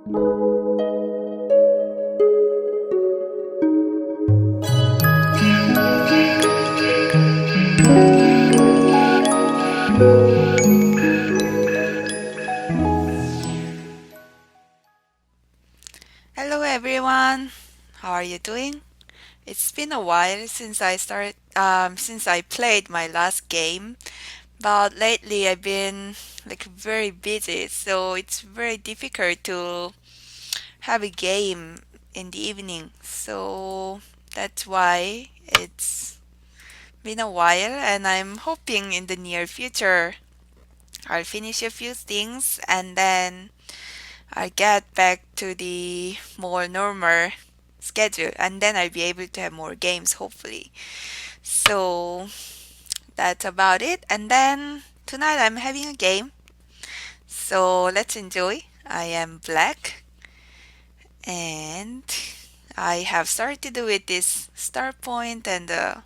Hello everyone. How are you doing? It's been a while since I played my last game, but lately I've been like very busy, so it's very difficult to have a game in the evening. So that's why it's been a while, and I'm hoping in the near future I'll finish a few things and then I get back to the more normal schedule, and then I'll be able to have more games hopefully. So that's about it. And then tonight I'm having a game. So let's enjoy. I am Black and I have started with this star point and the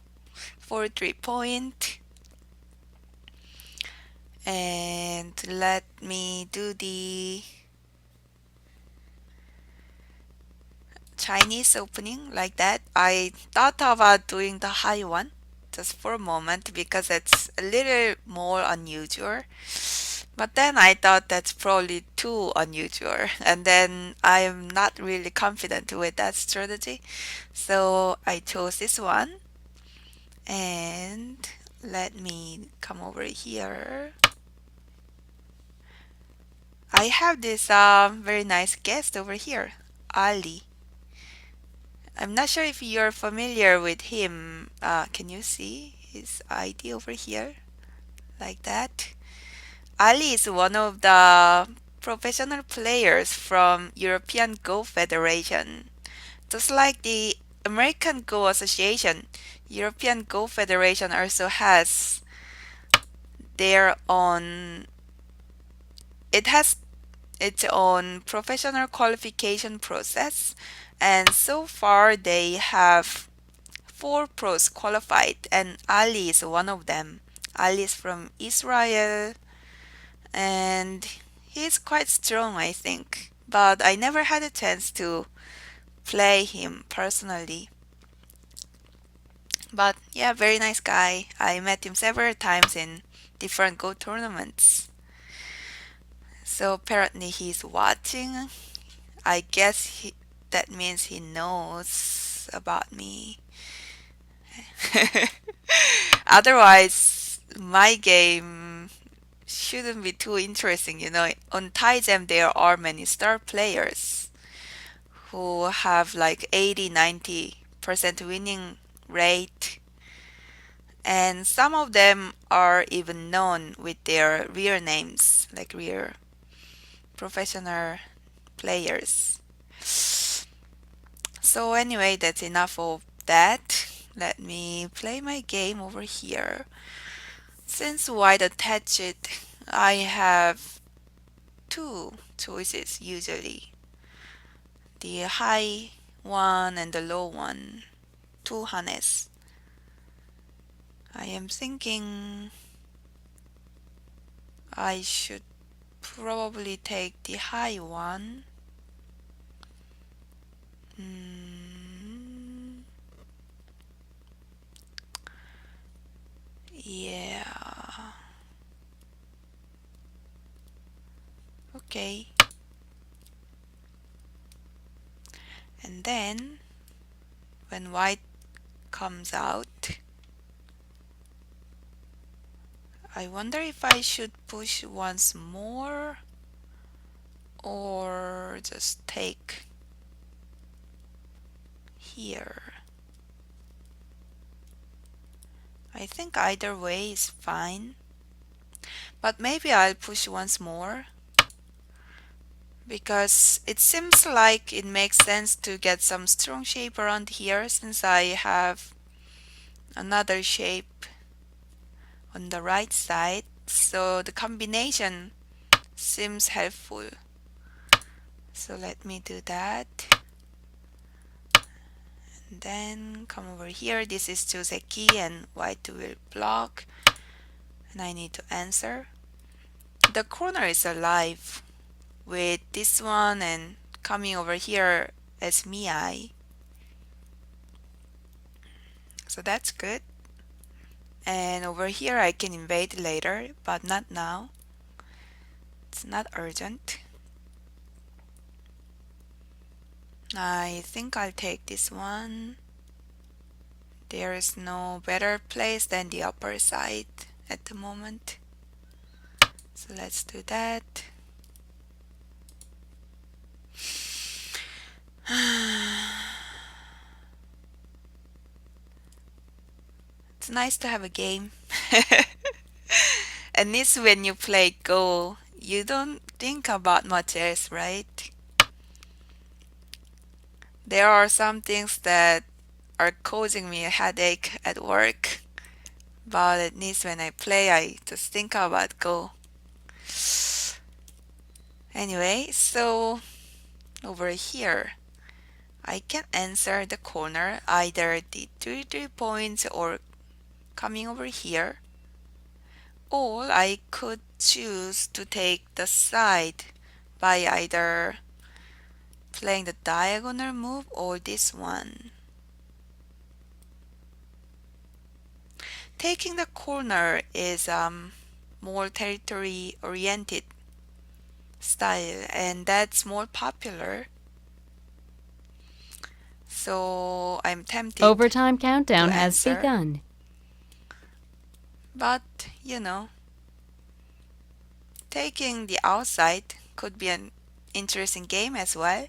4-3 point. And let me do the Chinese opening like that. I thought about doing the high one just for a moment because it's a little more unusual. But then I thought that's probably too unusual. And then I'm not really confident with that strategy. So I chose this one. And let me come over here. I have this very nice guest over here, Ali. I'm not sure if you're familiar with him. Can you see his ID over here? Like that. Ali is one of the professional players from European Go Federation. Just like the American Go Association, European Go Federation also has their own it has its own professional qualification process, and so far they have four pros qualified, and Ali is one of them. Ali is from Israel, and he's quite strong, I think. But I never had a chance to play him personally. But yeah, very nice guy. I met him several times in different Go tournaments. So apparently he's watching. I guess that means he knows about me. Otherwise, my game shouldn't be too interesting. On Taizem, there are many star players who have like 80-90% winning rate, and some of them are even known with their real names, like real professional players. So anyway, that's enough of that. Let me play my game over here. Since white attached, I have two choices usually. The high one and the low one. Two harness. I am thinking I should probably take the high one. Yeah. Okay. And then when white comes out, I wonder if I should push once more or just take here. I think either way is fine, but maybe I'll push once more because it seems like it makes sense to get some strong shape around here since I have another shape on the right side, so the combination seems helpful. So let me do that. And then come over here. This is Joseki and white will block. And I need to answer. The corner is alive with this one and coming over here as Miai. So that's good. And over here I can invade later, but not now. It's not urgent. I think I'll take this one. There is no better place than the upper side at the moment. So let's do that. It's nice to have a game. And it's when you play Go, you don't think about much else, right? There are some things that are causing me a headache at work, but at least when I play, I just think about Go. Anyway, so over here, I can answer the corner, either the 3 points or coming over here, or I could choose to take the side by either playing the diagonal move or this one. Taking the corner is more territory oriented style, and that's more popular. So I'm tempted Overtime to countdown has answer. begun. But taking the outside could be an interesting game as well.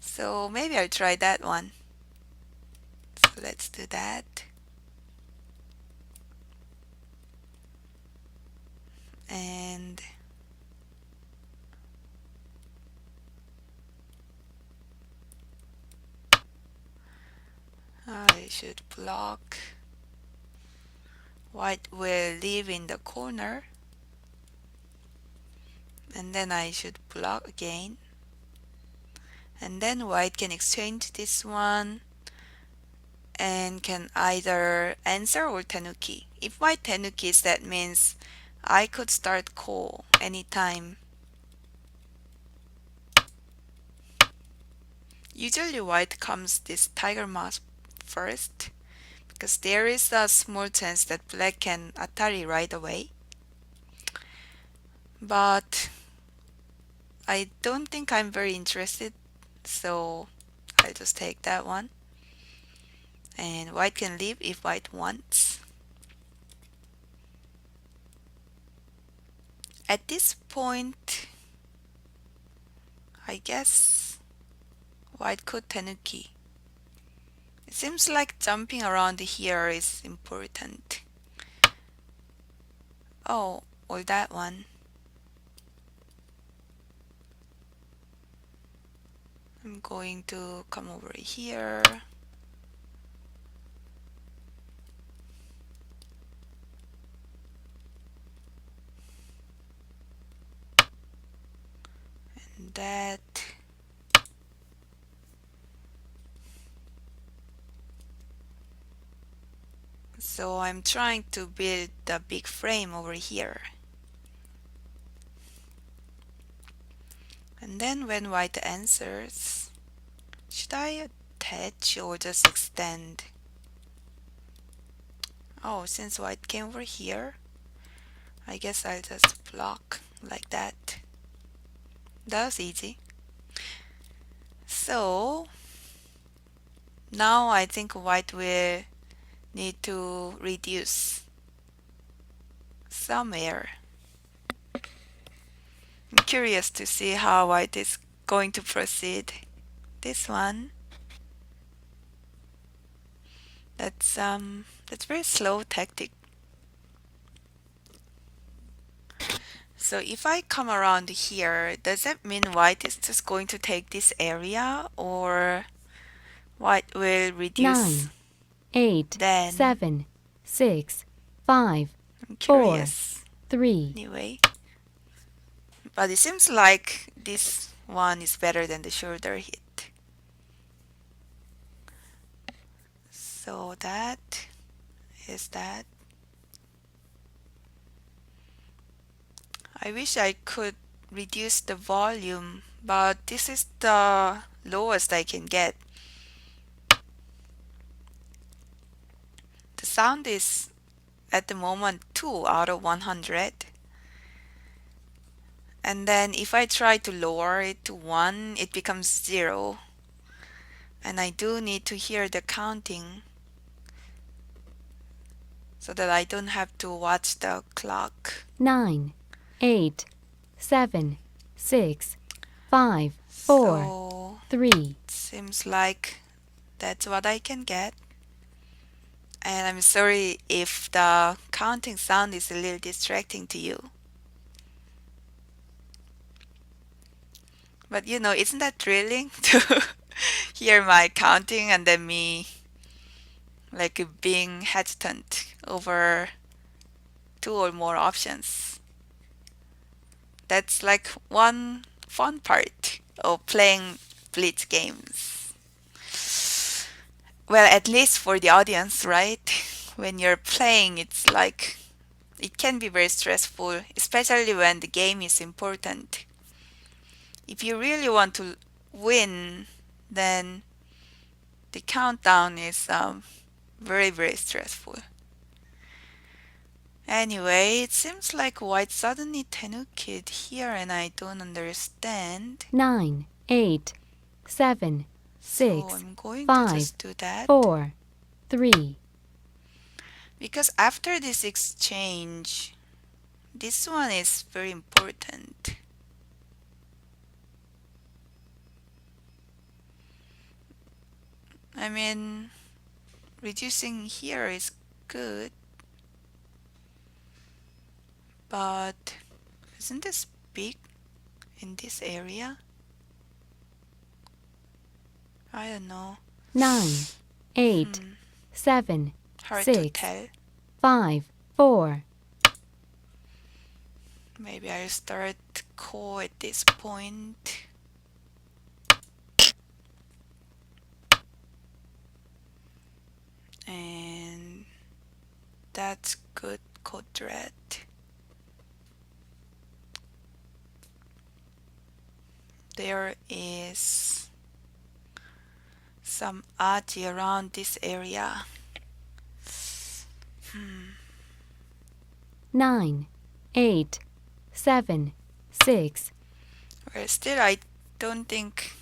So maybe I'll try that one. So let's do that. And I should block. White will live in the corner. And then I should block again. And then white can exchange this one and can either answer or tenuki. If white tenukis, that means I could start call anytime. Usually white comes this tiger mask first, because there is a small chance that black can Atari right away. But I don't think I'm very interested, so I'll just take that one. And white can leave if white wants. At this point, I guess white could tenuki. It seems like jumping around here is important. Oh, or that one. I'm going to come over here. And that. So I'm trying to build a big frame over here. And then when white answers, should I attach or just extend? Oh, since white came over here, I guess I'll just block like that. That was easy. So now I think white will need to reduce somewhere. I'm curious to see how white is going to proceed. This one. That's very slow tactic. So if I come around here, does that mean white is just going to take this area, or white will reduce? 9, 8, Then 7, 6, 5, I'm 4, curious. 3. Anyway, but it seems like this one is better than the shoulder hit. So that is that. I wish I could reduce the volume but this is the lowest I can get. The sound is at the moment 2 out of 100. And then if I try to lower it to 1, it becomes 0. And I do need to hear the counting so that I don't have to watch the clock. 9, 8, 7, 6, 5, 4, So 3, it seems like that's what I can get. And I'm sorry if the counting sound is a little distracting to you. But you know, isn't that thrilling to hear my counting and then me like being hesitant over 2 or more options? That's like one fun part of playing Blitz games. Well, at least for the audience, right? When you're playing, it's like it can be very stressful, especially when the game is important. If you really want to win, then the countdown is very, very stressful. Anyway, it seems like why suddenly tenukid here and I don't understand. 9, 8, 7, So 6, I'm going to 5, just do that. 4, 3, Because after this exchange, this one is very important. I mean, reducing here is good, but isn't this big in this area? I don't know. 9, 8, 7, Hard to 6, tell. 5, 4, Maybe I'll start ko at this point. And that's good quadrat. There is some aji around this area. 9, 8, 7, 6, Well, still, I don't think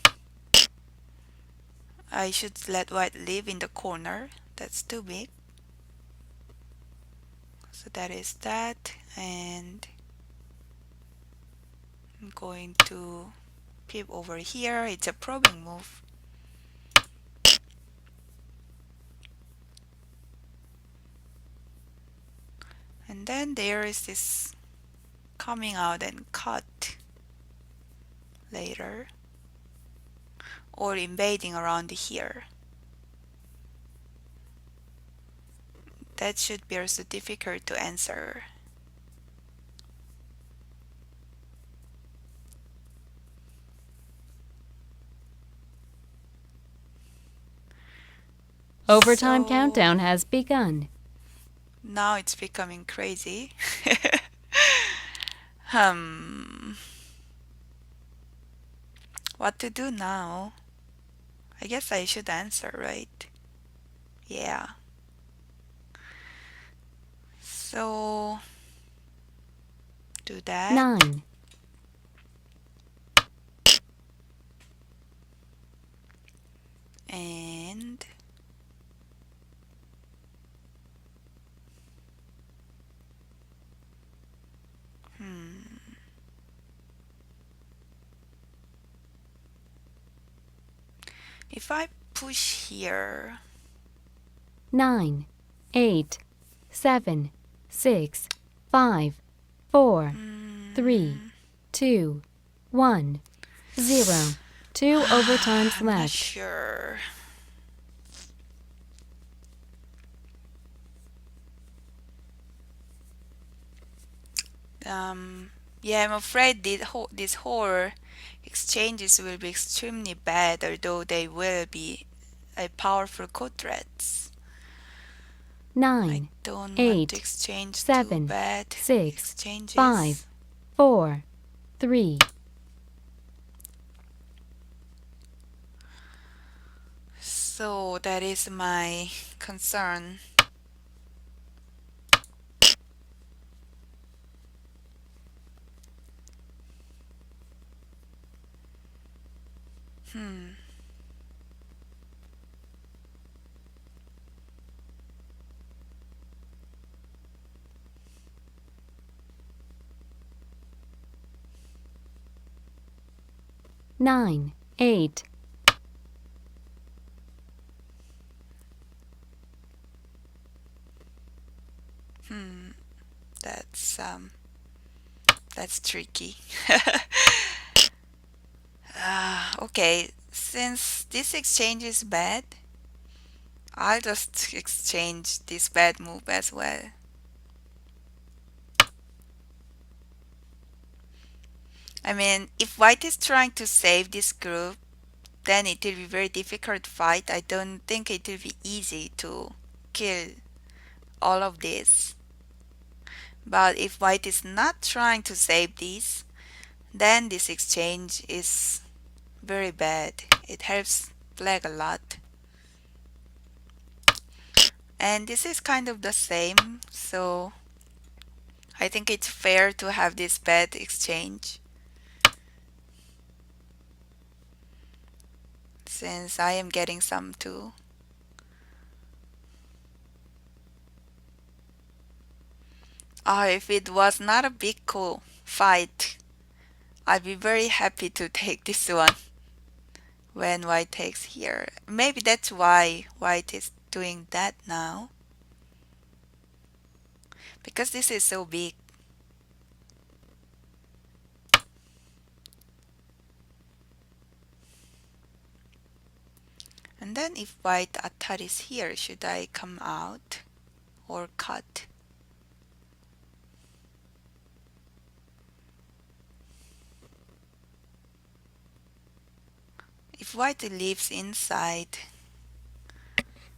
I should let white live in the corner. That's too big. So that is that. And I'm going to peep over here. It's a probing move. And then there is this coming out and cut later, or invading around here. That should be also difficult to answer. Overtime So countdown has begun. now it's becoming crazy. Hmm. What to do now? I guess I should answer, right? Yeah. So do that. 9, And if I push here, 9, 8, 7, 6, 5, 4, 3, 2, 1, 0. 2 overtimes I'm not left. sure. Yeah, I'm afraid this whole exchanges will be extremely bad, although they will be a powerful code threats. I 9, don't want 8, to exchange too 7, bad 6, exchanges. 5, 4, 3, So that is my concern. Hmm. 9, 8, Hmm. That's that's tricky. Okay, since this exchange is bad, I'll just exchange this bad move as well. I mean, if white is trying to save this group, then it will be very difficult fight. I don't think it will be easy to kill all of this. But if white is not trying to save these, then this exchange is very bad. It helps black a lot. And this is kind of the same, so I think it's fair to have this bad exchange since I am getting some too. If it was not a big cool fight, I'd be very happy to take this one when white takes here. Maybe that's why white is doing that now, because this is so big. And then if white attack is here, should I come out or cut? If white leaves inside,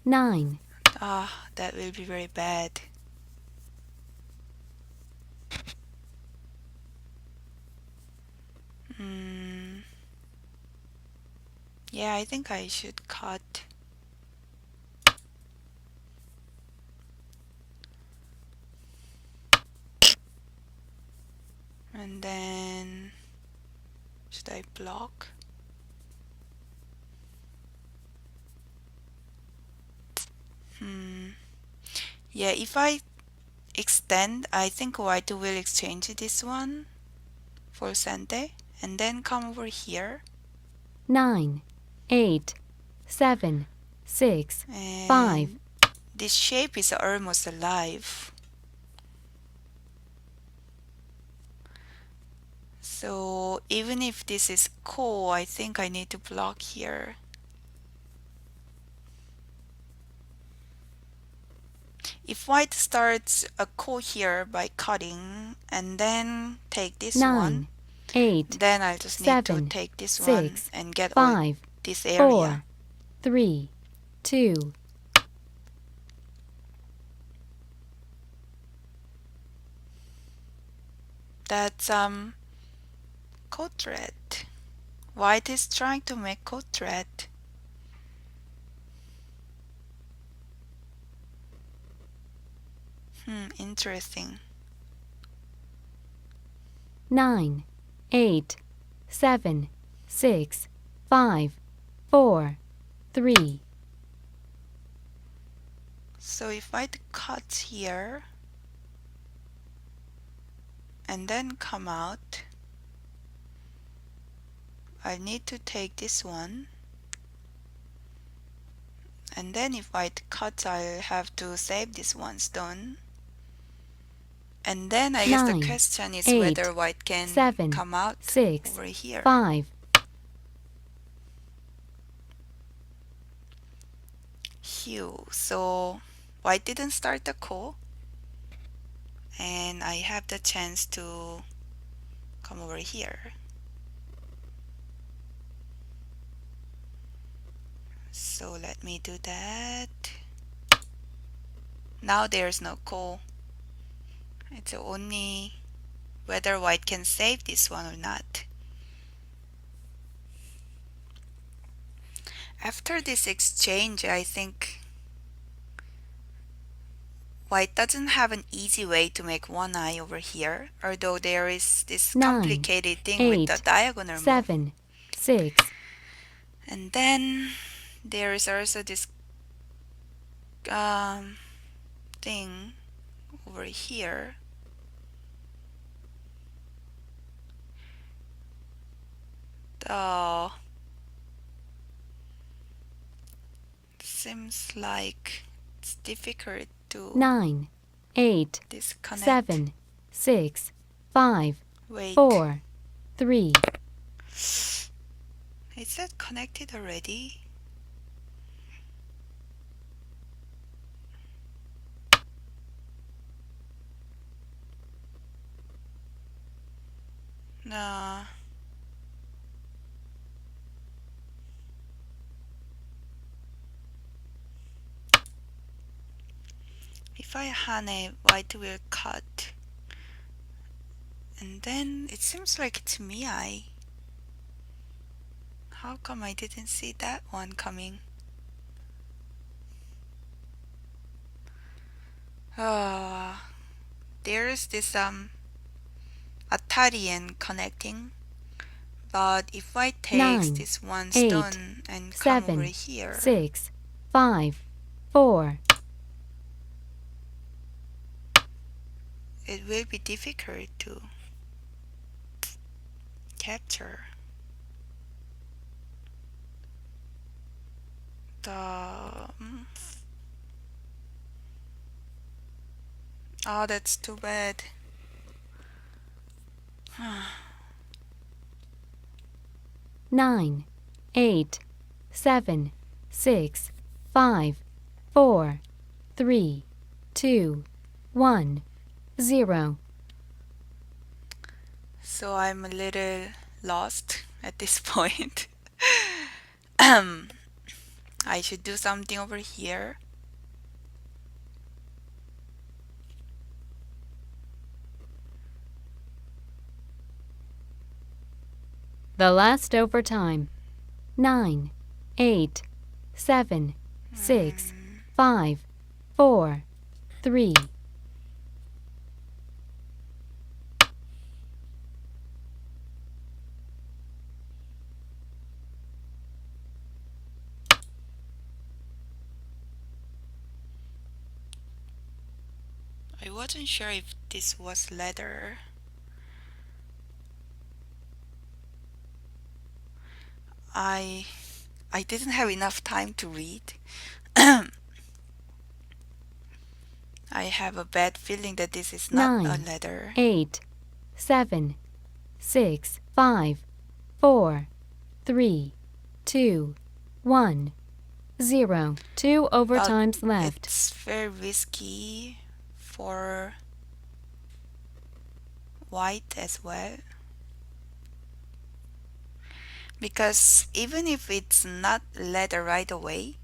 9, that will be very bad. Hmm. Yeah, I think I should cut. And then should I block? Hmm. Yeah, if I extend, I think white will exchange this one for Sente and then come over here 9, 8, 7, 6, 5, and this shape is almost alive. So even if this is cool, I think I need to block here. If white starts a cool here by cutting and then take this one, 9, 8, then I just need to 7, take this one 6, and get all 5, this area. 4, 3, 2, That's code red. White is trying to make code red. Interesting. 9, 8, 7, 6, 5, 4, 3, So if white cuts here and then come out, I need to take this one. And then if white cuts, I'll have to save this one stone. And then I guess the 9, question is 8, whether white can 7, come out 6, over here. 5, Hue. So white didn't start the call, and I have the chance to come over here. So let me do that. Now there's no call. It's only whether white can save this one or not. After this exchange, I think white doesn't have an easy way to make one eye over here, although there is this 9, complicated thing with the 8, diagonal move. 7, 6, And then there is also this um, thing over here. The seems like it's difficult to 9, 8, disconnect. 7, 6, 5, Wait, 4, 3, is that connected already? No. If I hane, white will cut. And then it seems like it's Miai. How come I didn't see that one coming? Uh, there's this Atarian connecting, but if I takes 9, this one 8, stone and come over 7, here, 6, 5, 4, it will be difficult to capture the. Oh, that's too bad. 9, 8, 7, 6, 5, 4, 3, 2, 1, 0. So I'm a little lost at this point. I should do something over here. The last overtime. 9, 8, 7, 6, 5, 4, 3. I wasn't sure if this was leather. I I didn't have enough time to read. I have a bad feeling that this is not a 9, leather. 8, 7, 6, 5, 4, 3, 2, 1, 0. 2 But overtimes left. it's very risky for white as well. Because even if it's not leather right away,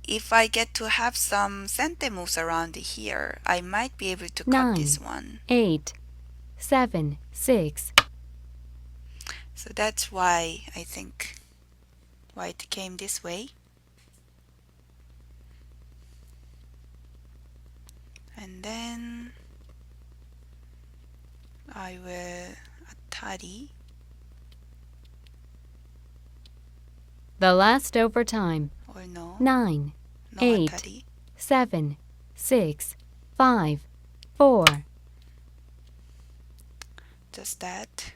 if I get to have some sente moves around here, I might be able to cut 9, this one. 8, 7, 6. So that's why I think white came this way. And then I will atari. The last overtime. Or no, 9, no 8, atari. 7, 6, 5, 4. Just that.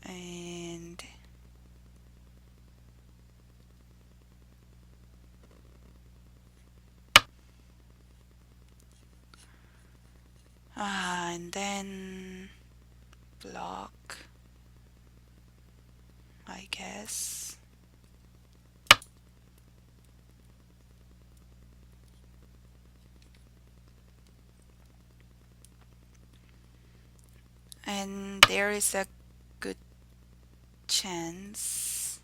And and then block, I guess. And there is a good chance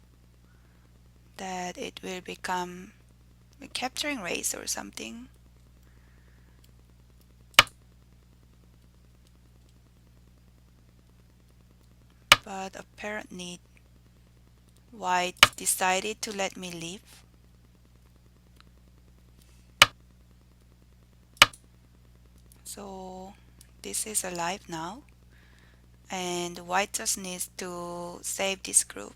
that it will become a capturing race or something. but apparently white decided to let me leave. So this is alive now, and white just needs to save this group.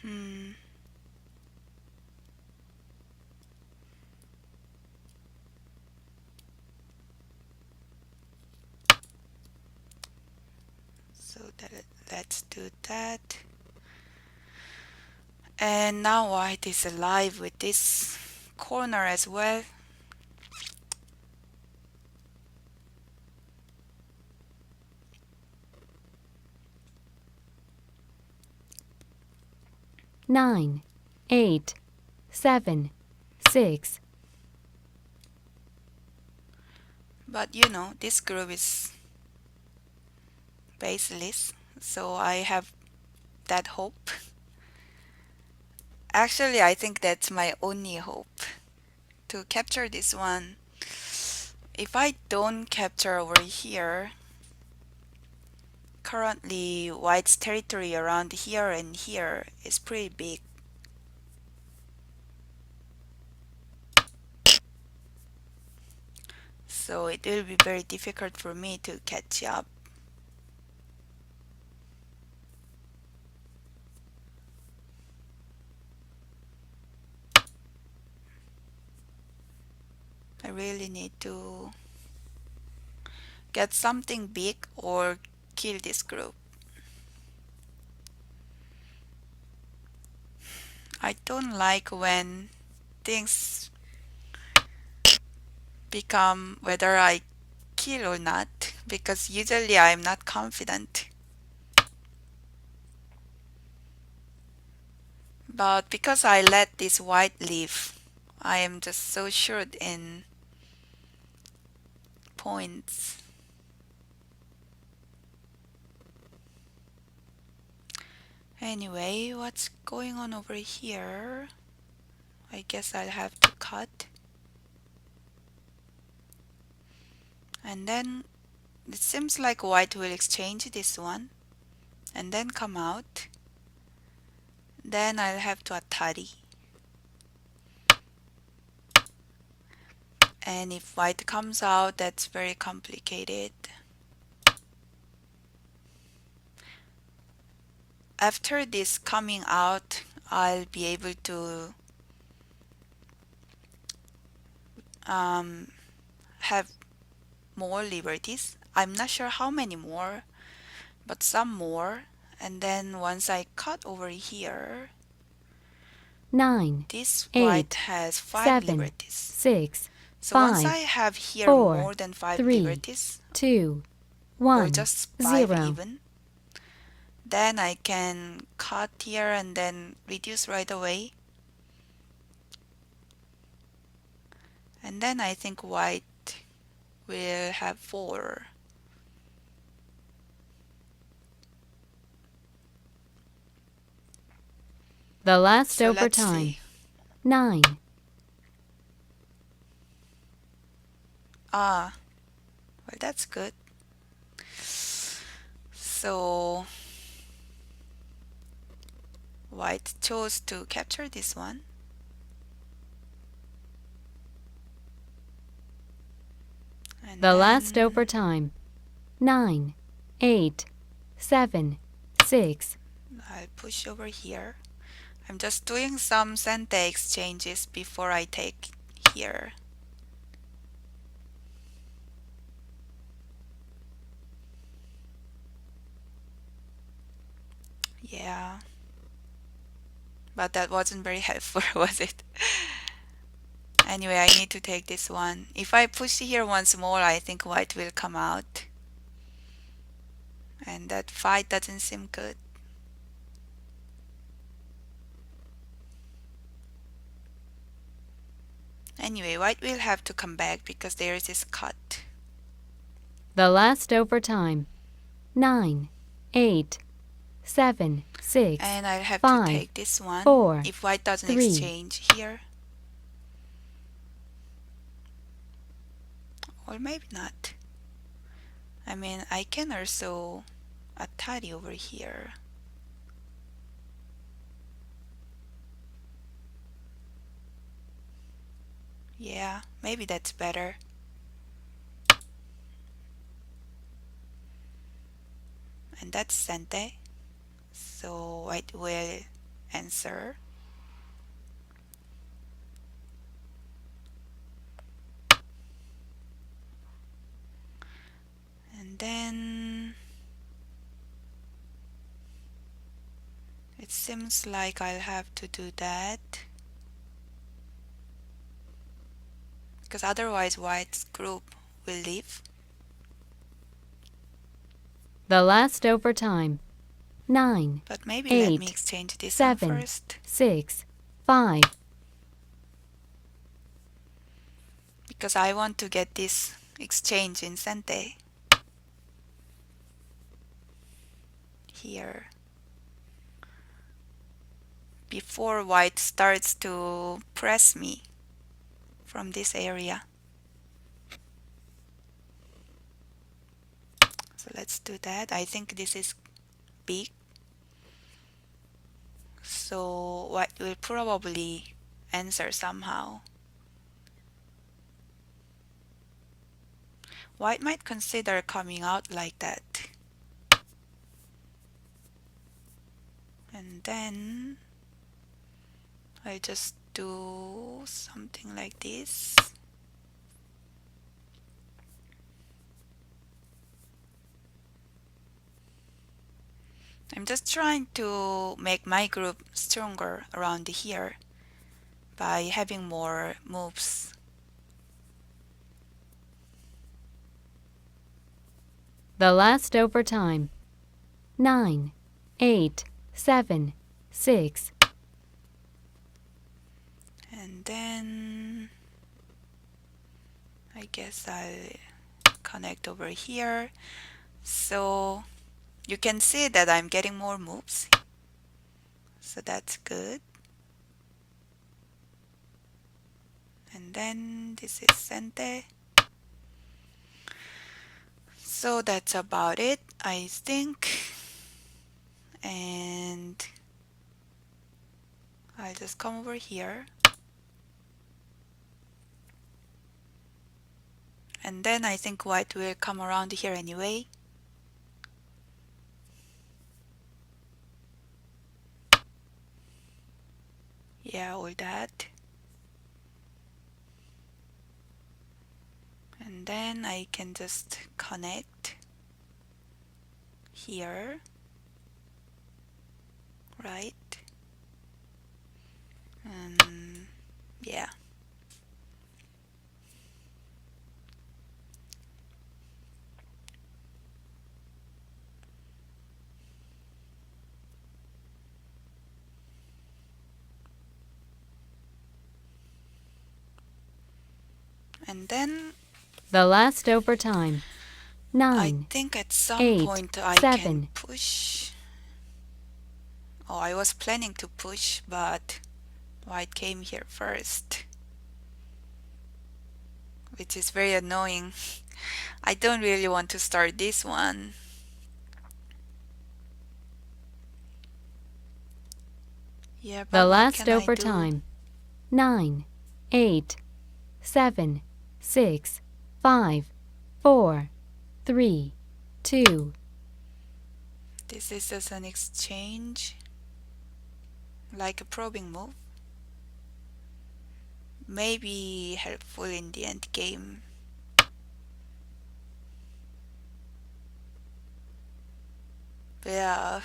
Hmm. So let's do that. And now white is alive with this corner as well. Nine, 8, 7, 6. But you know, this group is baseless, so I have that hope. Actually, I think that's my only hope to capture this one. If I don't capture over here, currently white's territory around here and here is pretty big. So it will be very difficult for me to catch up. I really need to get something big or kill this group. I don't like when things become whether I kill or not, because usually I'm not confident. But because I let this white leave, I am just so sure in points. Anyway, what's going on over here? I guess I'll have to cut. And then it seems like white will exchange this one and then come out. Then I'll have to Atari. And if white comes out, that's very complicated. After this coming out, I'll be able to have more liberties. I'm not sure how many more, but some more. And then once I cut over here, 9, this 8, white has 5 7, liberties. 6, So once 5, I have here 4, more than 5 3, liberties, 2, or 1, just 5 0. even, then I can cut here and then reduce right away. And then I think white will have 4. The last So let's overtime. see. 9, Ah, well, that's good. So white chose to capture this one. And the last then overtime. 9, 8, 7, 6. I'll push over here. I'm just doing some center exchanges before I take here. Yeah. But that wasn't very helpful, was it? Anyway, I need to take this one. If I push here once more, I think white will come out. And that fight doesn't seem good. Anyway, white will have to come back because there is this cut. The last overtime. 9, 8, 7, 6, And I'll have to 5, take this one 4, if white doesn't 3. exchange here. Or maybe not. I mean, I can also Atari over here. Yeah, maybe that's better. And that's Sente. So white will answer. And then it seems like I'll have to do that. Because otherwise white's group will leave. The last overtime. 9, But maybe let me 8, exchange this one 7, first. 6, 5. Because I want to get this exchange in Sente. Here. Before white starts to press me from this area. So let's do that. I think this is big. So white will probably answer somehow. White might consider coming out like that. And then I just do something like this. I'm just trying to make my group stronger around here by having more moves. The last overtime. 9, 8, 7, 6. And then I guess I'll connect over here. So you can see that I'm getting more moves. So that's good. And then this is Sente. So that's about it, I think. And I'll just come over here. And then I think white will come around here anyway. Yeah, all that. And then I can just connect here, right? And yeah. And then The last overtime. I 9, think at some 8, point I can 7. push. Oh, I was planning to push, but white came here first, which is very annoying. I don't really want to start this one. Yeah, The but what last can I do? overtime. 9, 8, 7, 6, 5, 4, 3, 2. This is just an exchange, like a probing move. Maybe helpful in the end game. Yeah.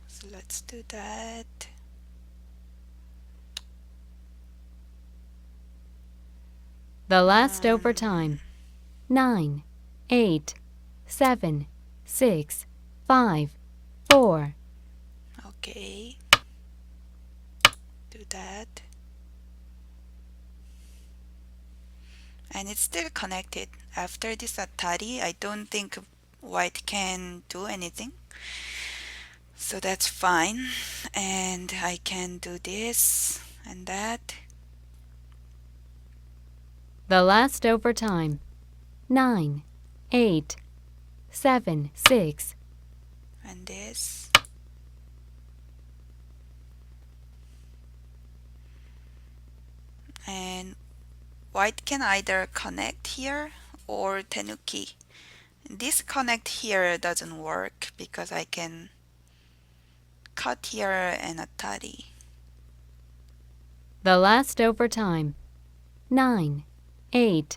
So let's do that. The last overtime. 9, 8, 7, 6, 5, 4. Okay. Do that. And it's still connected. After this Atari, I don't think white can do anything. So that's fine. And I can do this and that. The last overtime. 9, 8, 7, 6. And this. And white can either connect here or tenuki. This connect here doesn't work because I can cut here and atari. The last overtime. 9, 8,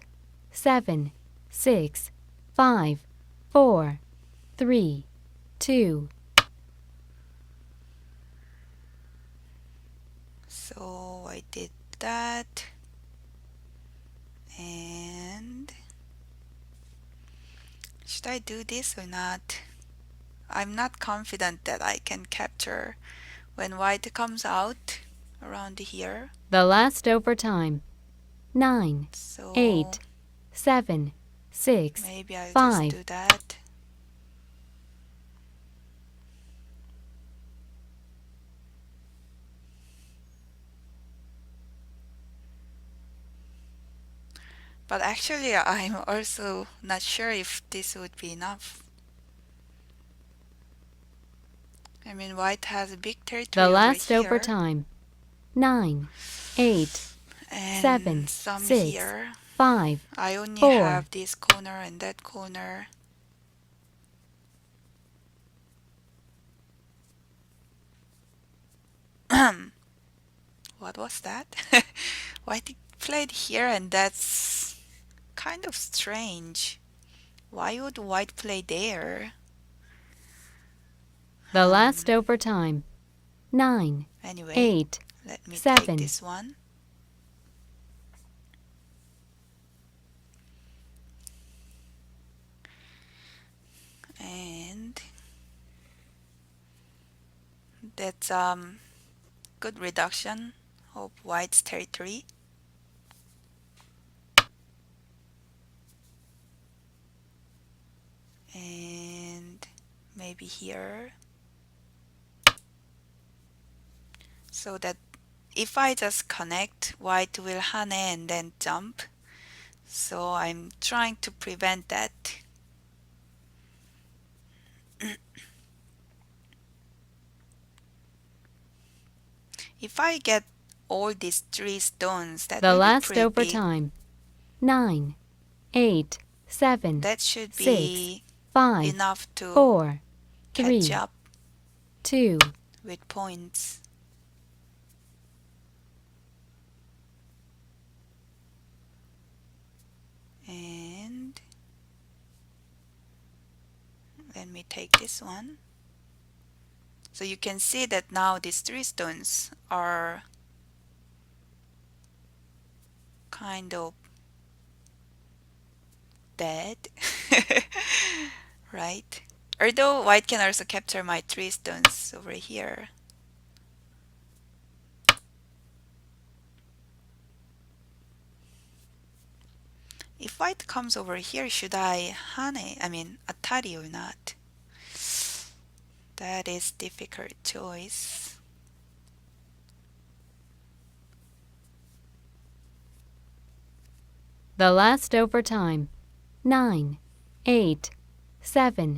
7, 6, 5, 4, 3, 2. So I did that. And should I do this or not? I'm not confident that I can capture when white comes out around here. The last overtime. 9, So 8, 7, 6, maybe I'll just 5. do that. But actually, I'm also not sure if this would be enough. I mean, white has a big The territory over last here overtime. 9, 8, and 7, some 6, here. 5, I only 4. have this corner and that corner. What was that? White played here and that's kind of strange. Why would white play there? The last overtime. 9, Anyway, 8, let me take 7. this one. And that's good reduction of white's territory. And maybe here. So that if I just connect, white will hane and then jump. So I'm trying to prevent that. If I get all these 3 stones, that The will be last pretty big. overtime. 9, 8, 7, That should 6, be 5, enough to 4, catch 3, up 2. with points. And let me take this one. So you can see that now these 3 stones are kind of dead. Right? Although white can also capture my 3 stones over here. If white comes over here, should I atari or not? That is difficult choice. The last overtime. 9, 8, 7.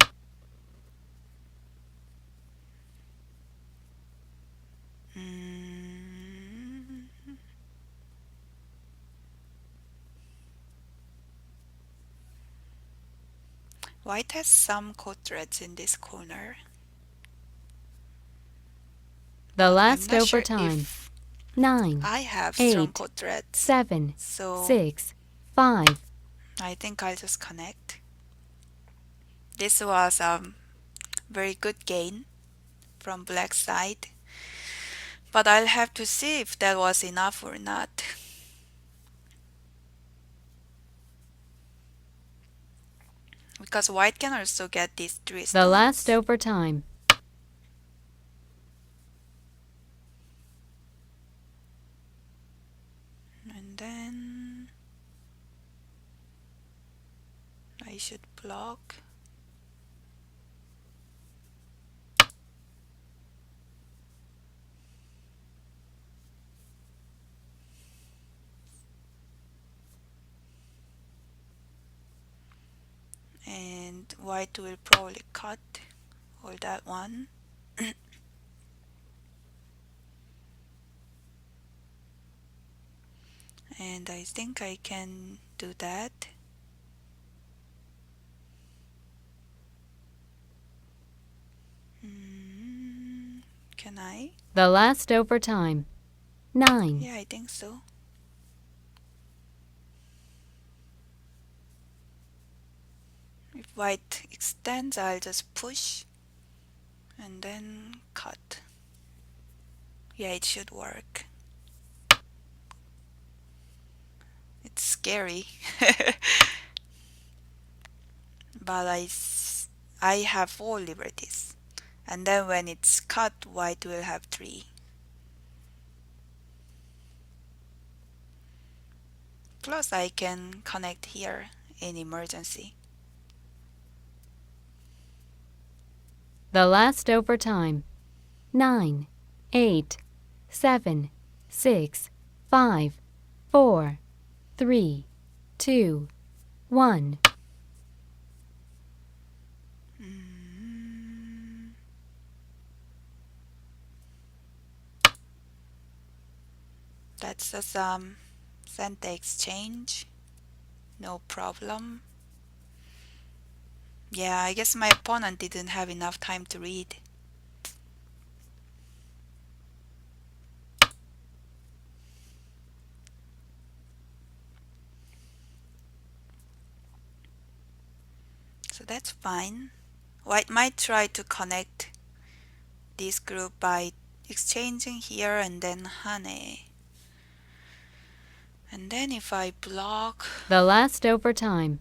White has some coat threads in this corner. The But I'm last not sure overtime. if 9, I have strong 8, coat threads. 7, So 6, 5. I think I'll just connect. This was a very good gain from black side. But I'll have to see if that was enough or not. Because white can also get these 3 stones. The last overtime. And then I should block. and white will probably cut all that one. And I think I can do that. Mm, can I? The last overtime. 9. Yeah, I think so. If white extends, I'll just push and then cut. Yeah, it should work. It's scary, but I have 4 liberties. And then when it's cut, white will have 3. Plus, I can connect here in emergency. The last overtime. 9, 8, 7, 6, 5, 4, 3, 2, 1. Mm, that's just send the exchange. No problem. Yeah, I guess my opponent didn't have enough time to read. So that's fine. White might try to connect this group by exchanging here and then honey. And then if I block, The last overtime.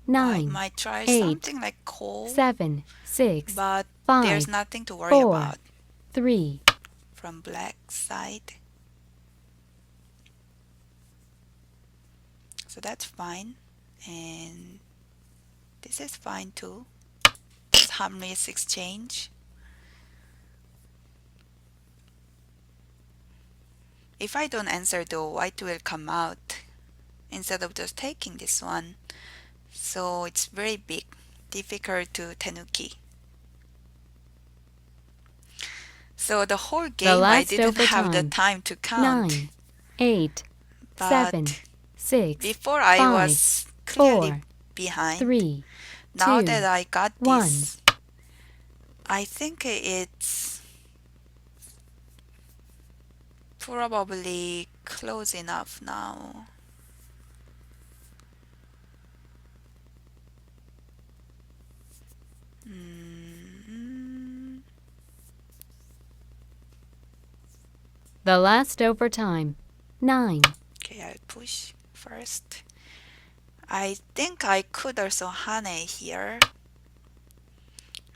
white 9, might try 8, something like coal, 7, 6, but there's 5, nothing to worry 4, about 3. from black side. So that's fine. And this is fine too. It's harmless exchange. If I don't answer though, white will come out instead of just taking this one. So it's very big, difficult to tenuki. So the whole The game I last didn't have the overtime. time to count, 9, 8, 7, but 6, before I 5, was clearly 4, behind. 3, Now that 2, I got 1. this, I think it's probably close enough now. Mm, The last overtime. 9. okay, I'll push first. I think I could also hane here,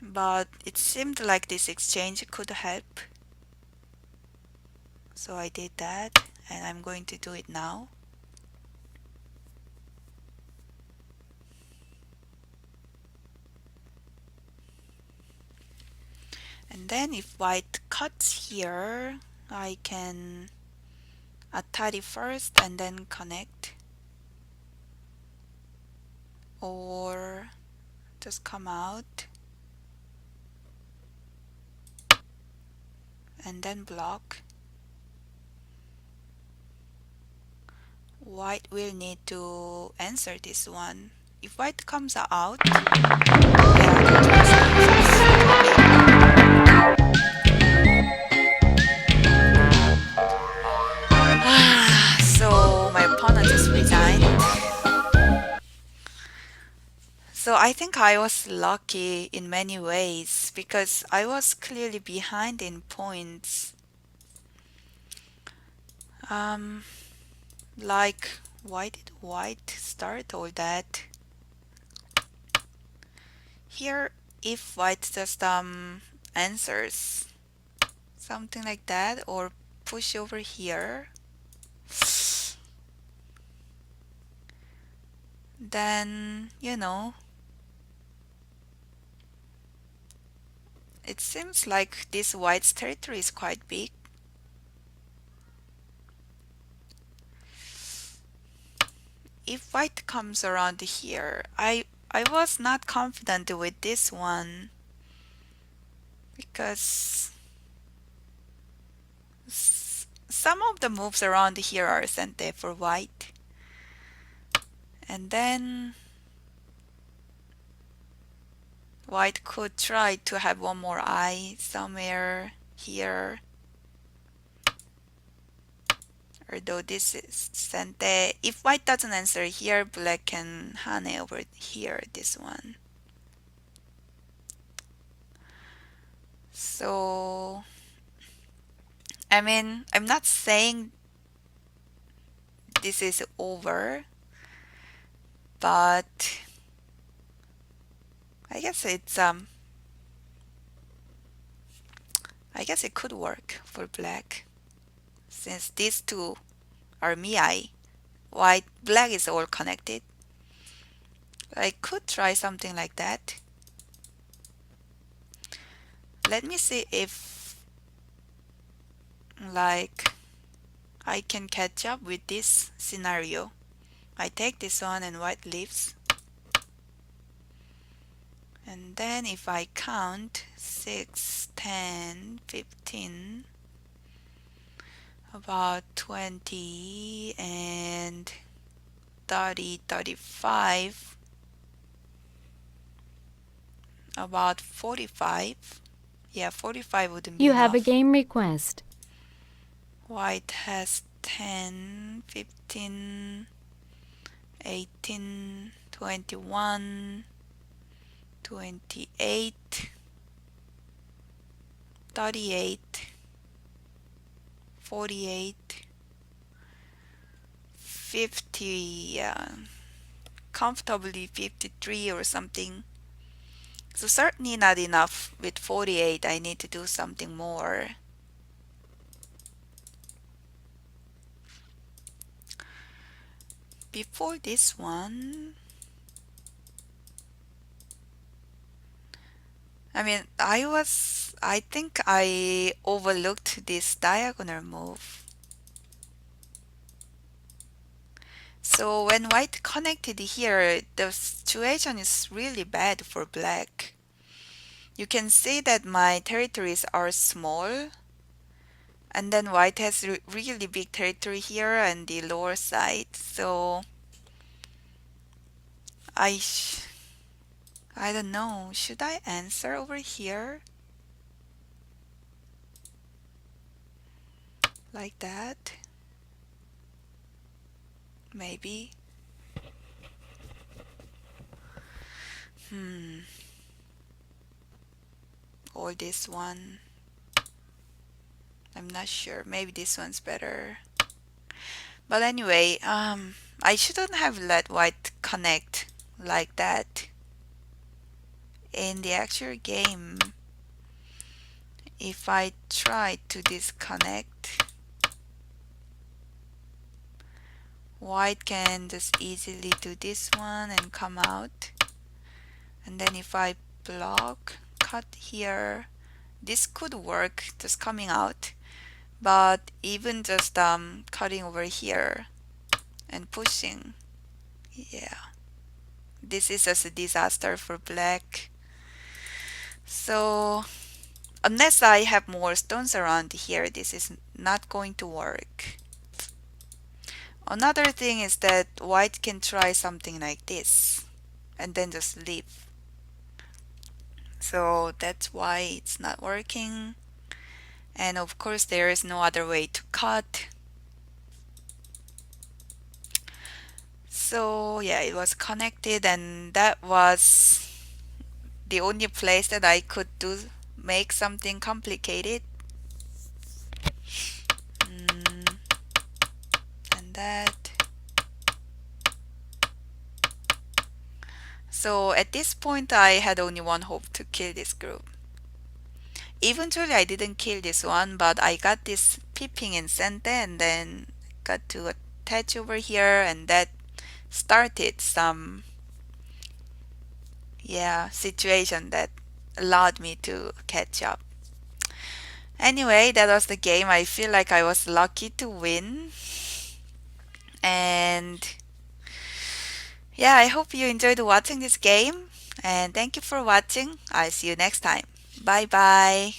but it seemed like this exchange could help. So I did that, and I'm going to do it now. And then if white cuts here, I can atari first and then connect, or just come out and then block. White will need to answer this one. If white comes out, yeah, the so my opponent just resigned. So I think I was lucky in many ways because I was clearly behind in points. Um, like, why did white start all that? Here, if white just answers something like that or push over here, then it seems like this white's territory is quite big. If white comes around here, I I was not confident with this one because some of the moves around here are sent there for white. And then white could try to have one more eye somewhere here. Although this is sent there. If white doesn't answer here, black can hane over here, this one. So, I mean, I'm not saying this is over, but I guess I guess it could work for black since these two are miai. White, black is all connected. I could try something like that. Let me see if like I can catch up with this scenario. I take this one and white leaves. And then if I count 6, 10, 15, about 20 and 30, 35, about 45. Yeah, 45 wouldn't be You have a enough. game request. White has 10, 15, 18, 21, 28, 38, 48, 50, yeah, comfortably 53 or something. So certainly not enough with 48. I need to do something more. Before this one, I think I overlooked this diagonal move. So when white connected here, the situation is really bad for black. You can see that my territories are small, and then white has really big territory here on the lower side. So I I don't know. Should I answer over here like that? Maybe. Hmm. Or this one. I'm not sure. Maybe this one's better. But anyway, I shouldn't have let white connect like that. In the actual game, if I try to disconnect, white can just easily do this one and come out. And then if I block, cut here, this could work just coming out. But even just cutting over here and pushing, yeah, this is just a disaster for black. So unless I have more stones around here, this is not going to work. Another thing is that white can try something like this and then just leave. So that's why it's not working. And of course, there is no other way to cut. So yeah, it was connected, and that was the only place that I could make something complicated. Mm, and that. So at this point, I had only one hope to kill this group. Eventually, I didn't kill this one, but I got this peeping in center and then got to attach over here, and that started some, yeah, situation that allowed me to catch up. Anyway, that was the game. I feel like I was lucky to win. And Yeah, I hope you enjoyed watching this game. And thank you for watching. I'll see you next time. Bye bye.